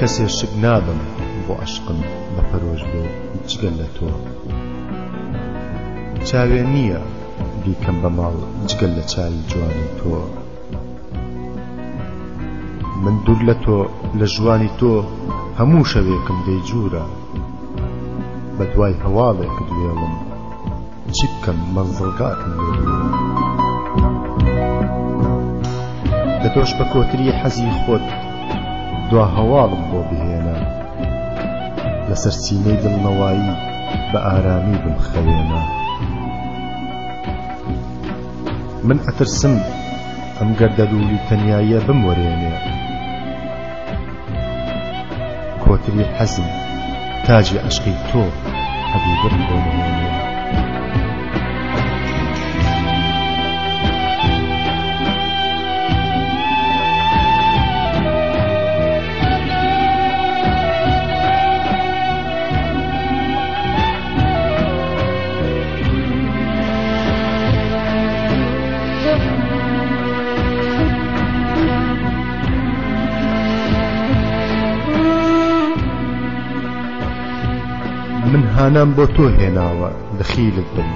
کەسێ شک نابم بۆ عەشقم بە پەرۆژ بێ جگەل لە تۆ چاوێ نییە بیکەم بە ماڵ جگەل لە چاوی جوانی تۆ من دوور لە تۆ لە ژوانی تۆ هەموو شەوێکم دەیجوورە بە دوای هەواڵێک دوێڵم چی بکەم مەنزڵگاتم لێ دوورە لە تۆش بە کۆتری حەزی خۆت دوا هەواڵم بۆ بهێنە لەسەر سینەی دڵنەوایی بە ئارامی بمخەوێنە من ئەترسم ئەم گەردەلوولی تەنیاییە بموەرێنێ کۆتری حەزم تاجی عەشقی تۆ حەبیبم بۆ نهێنێ من هانام بۆ تۆ هێناوە دخیلت بم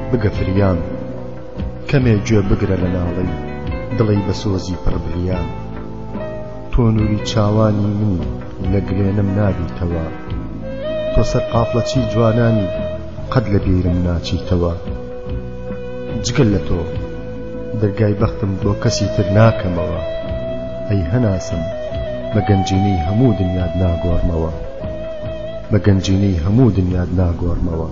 بگە فریان کەمێ گوێ بگرە لە ناڵەی دڵی بە سۆزی پڕبریان تۆ نووری چاوانی منی لە گرێنم نابیتەوە تۆ سەر قافڵەچی جوانانی قەت لە بیرم ناچیتەوە جگەل لە تۆ دەرگای بەختم بۆ کەسی تر ناکەمەوە ئەی هەناسم بە گەنجینەی هەموو دنیات ناگۆڕمەوە بە گەنجینەی هەموو دنیات ناگۆڕمەوە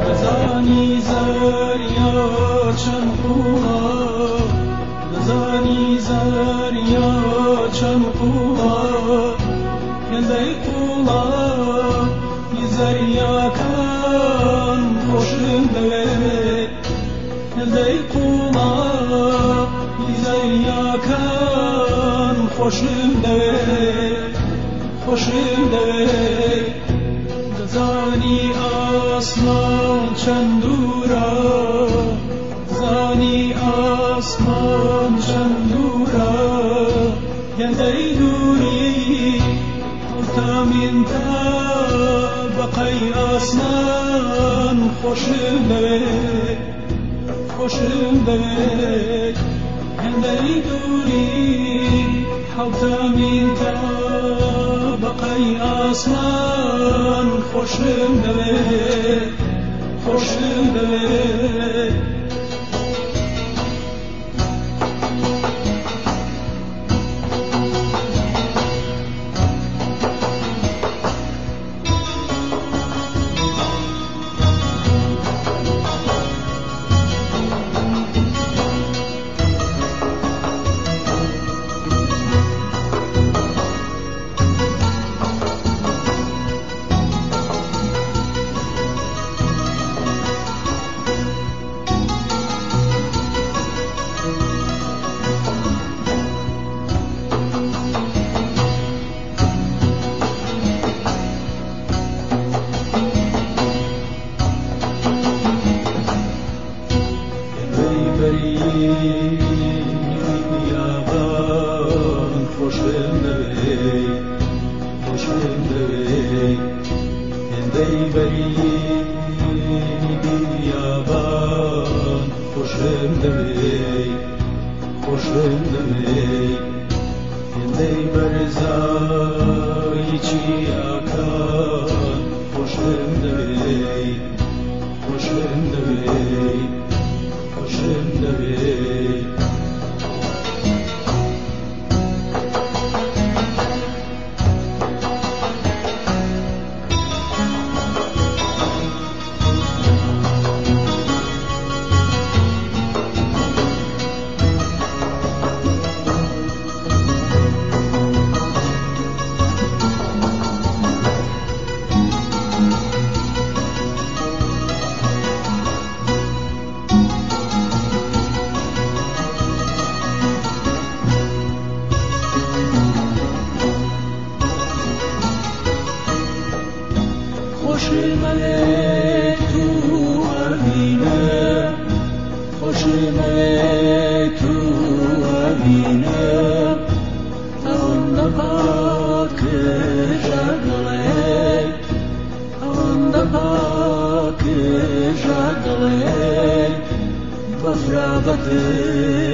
دەزانی زاریا چەند قوڵە دەزانی زاریا چەند قوڵە هێندەی قوڵە زەریاکان خۆشم دەوێت هێندەی قوڵە زەریاکان خۆشم دەوێت دەزانی ئاسمان چەند دوورە زانی ئاسمان چەند دوورە هێندەی دووری تامین تا بەقەی ئاسمان خۆشم دەوێت هێندەی دووری حەوتامین تا بەقەی ئاسمان خۆشم دەوێت خوش الملك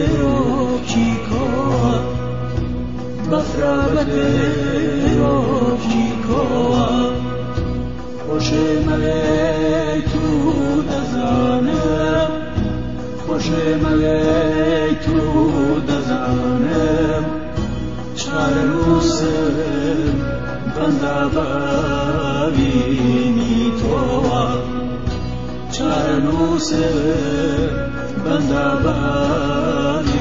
بتروكيكوا بفرا بتروكيكوا خوش ملی تو دزانم خوش ملی تو دزانم چارنوسم بنده ببینی تو چارنوسم بنده ببینی